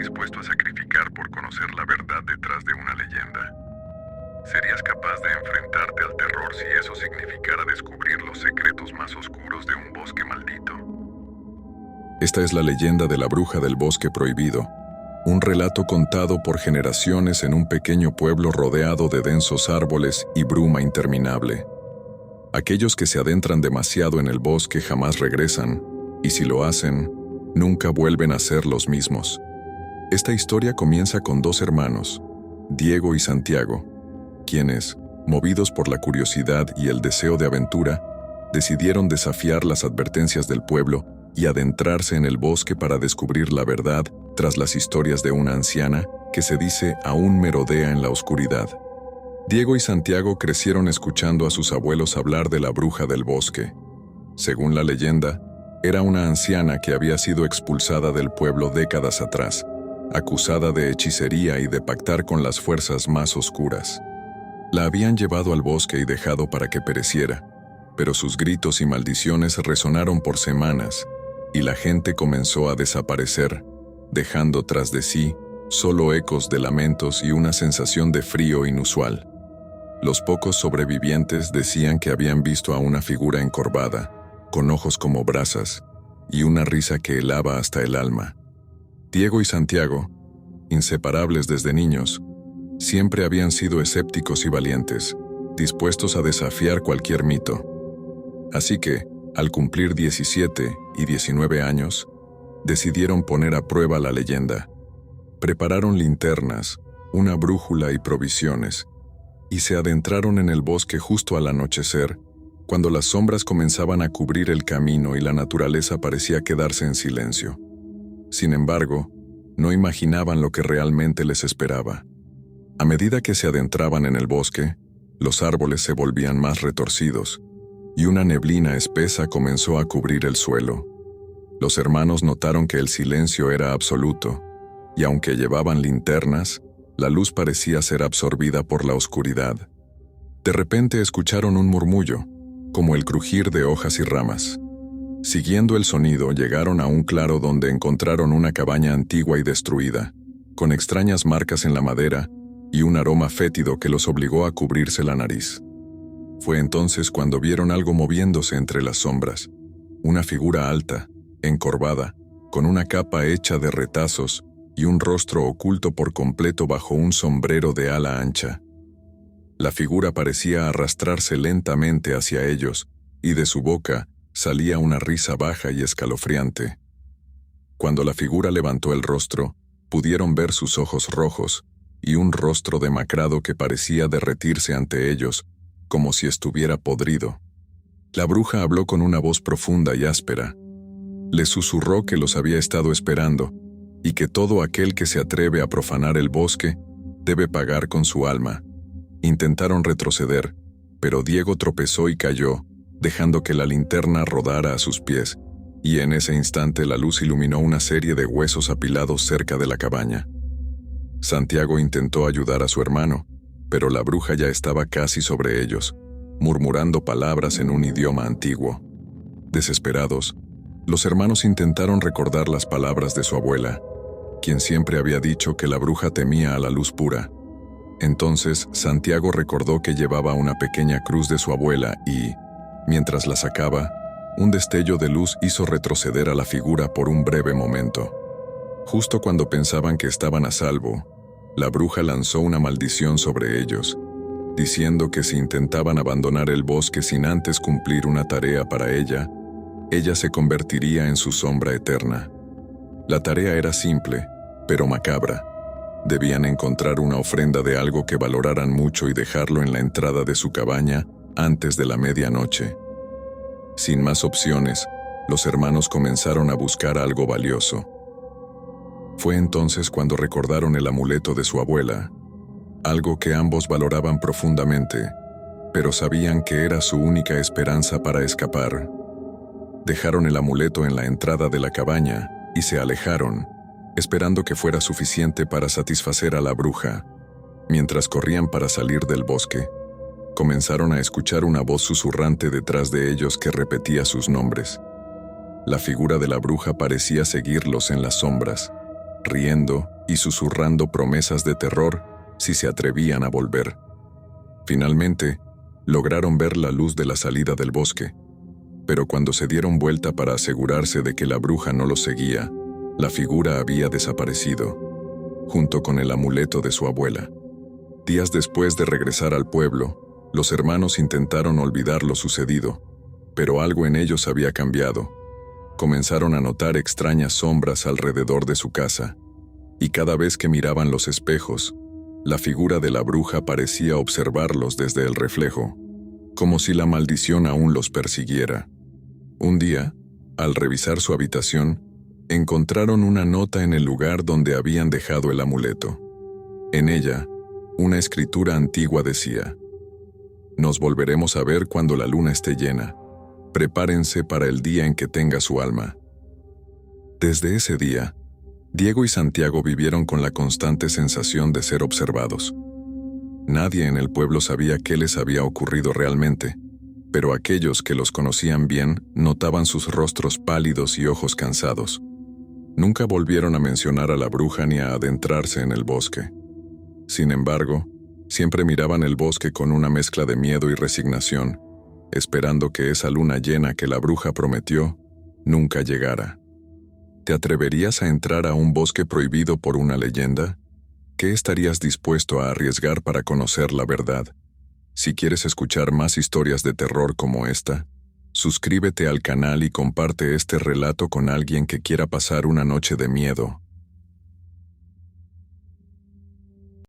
dispuesto a sacrificar por conocer la verdad detrás de una leyenda? ¿Serías capaz de enfrentarte al terror si eso significara descubrir los secretos más oscuros de un bosque maldito? Esta es la leyenda de la bruja del bosque prohibido, un relato contado por generaciones en un pequeño pueblo rodeado de densos árboles y bruma interminable. Aquellos que se adentran demasiado en el bosque jamás regresan, y si lo hacen, nunca vuelven a ser los mismos. Esta historia comienza con dos hermanos, Diego y Santiago, quienes, movidos por la curiosidad y el deseo de aventura, decidieron desafiar las advertencias del pueblo y adentrarse en el bosque para descubrir la verdad tras las historias de una anciana que se dice aún merodea en la oscuridad. Diego y Santiago crecieron escuchando a sus abuelos hablar de la bruja del bosque. Según la leyenda, era una anciana que había sido expulsada del pueblo décadas atrás, acusada de hechicería y de pactar con las fuerzas más oscuras. La habían llevado al bosque y dejado para que pereciera, pero sus gritos y maldiciones resonaron por semanas, y la gente comenzó a desaparecer, dejando tras de sí solo ecos de lamentos y una sensación de frío inusual. Los pocos sobrevivientes decían que habían visto a una figura encorvada, con ojos como brasas, y una risa que helaba hasta el alma. Diego y Santiago, inseparables desde niños, siempre habían sido escépticos y valientes, dispuestos a desafiar cualquier mito. Así que, al cumplir 17 y 19 años, decidieron poner a prueba la leyenda. Prepararon linternas, una brújula y provisiones, y se adentraron en el bosque justo al anochecer, cuando las sombras comenzaban a cubrir el camino y la naturaleza parecía quedarse en silencio. Sin embargo, no imaginaban lo que realmente les esperaba. A medida que se adentraban en el bosque, los árboles se volvían más retorcidos, y una neblina espesa comenzó a cubrir el suelo. Los hermanos notaron que el silencio era absoluto, y aunque llevaban linternas, la luz parecía ser absorbida por la oscuridad. De repente escucharon un murmullo, como el crujir de hojas y ramas. Siguiendo el sonido, llegaron a un claro donde encontraron una cabaña antigua y destruida, con extrañas marcas en la madera y un aroma fétido que los obligó a cubrirse la nariz. Fue entonces cuando vieron algo moviéndose entre las sombras, una figura alta, encorvada, con una capa hecha de retazos y un rostro oculto por completo bajo un sombrero de ala ancha. La figura parecía arrastrarse lentamente hacia ellos, y de su boca salía una risa baja y escalofriante. Cuando la figura levantó el rostro, pudieron ver sus ojos rojos y un rostro demacrado que parecía derretirse ante ellos, como si estuviera podrido. La bruja habló con una voz profunda y áspera. Les susurró que los había estado esperando, y que todo aquel que se atreve a profanar el bosque debe pagar con su alma. Intentaron retroceder, pero Diego tropezó y cayó, dejando que la linterna rodara a sus pies, y en ese instante la luz iluminó una serie de huesos apilados cerca de la cabaña. Santiago intentó ayudar a su hermano, pero la bruja ya estaba casi sobre ellos, murmurando palabras en un idioma antiguo. Desesperados, los hermanos intentaron recordar las palabras de su abuela, quien siempre había dicho que la bruja temía a la luz pura. Entonces, Santiago recordó que llevaba una pequeña cruz de su abuela y, mientras la sacaba, un destello de luz hizo retroceder a la figura por un breve momento. Justo cuando pensaban que estaban a salvo, la bruja lanzó una maldición sobre ellos, diciendo que si intentaban abandonar el bosque sin antes cumplir una tarea para ella se convertiría en su sombra eterna. La tarea era simple, pero macabra. Debían encontrar una ofrenda de algo que valoraran mucho y dejarlo en la entrada de su cabaña antes de la medianoche. Sin más opciones, los hermanos comenzaron a buscar algo valioso. Fue entonces cuando recordaron el amuleto de su abuela, algo que ambos valoraban profundamente, pero sabían que era su única esperanza para escapar. Dejaron el amuleto en la entrada de la cabaña y se alejaron, esperando que fuera suficiente para satisfacer a la bruja. Mientras corrían para salir del bosque, comenzaron a escuchar una voz susurrante detrás de ellos que repetía sus nombres. La figura de la bruja parecía seguirlos en las sombras, riendo y susurrando promesas de terror si se atrevían a volver. Finalmente, lograron ver la luz de la salida del bosque, pero cuando se dieron vuelta para asegurarse de que la bruja no los seguía, la figura había desaparecido, junto con el amuleto de su abuela. Días después de regresar al pueblo, los hermanos intentaron olvidar lo sucedido, pero algo en ellos había cambiado. Comenzaron a notar extrañas sombras alrededor de su casa, y cada vez que miraban los espejos, la figura de la bruja parecía observarlos desde el reflejo, como si la maldición aún los persiguiera. Un día, al revisar su habitación, encontraron una nota en el lugar donde habían dejado el amuleto. En ella, una escritura antigua decía: «Nos volveremos a ver cuando la luna esté llena. Prepárense para el día en que tenga su alma». Desde ese día, Diego y Santiago vivieron con la constante sensación de ser observados. Nadie en el pueblo sabía qué les había ocurrido realmente, pero aquellos que los conocían bien notaban sus rostros pálidos y ojos cansados. Nunca volvieron a mencionar a la bruja ni a adentrarse en el bosque. Sin embargo, siempre miraban el bosque con una mezcla de miedo y resignación, esperando que esa luna llena que la bruja prometió nunca llegara. ¿Te atreverías a entrar a un bosque prohibido por una leyenda? ¿Qué estarías dispuesto a arriesgar para conocer la verdad? Si quieres escuchar más historias de terror como esta, suscríbete al canal y comparte este relato con alguien que quiera pasar una noche de miedo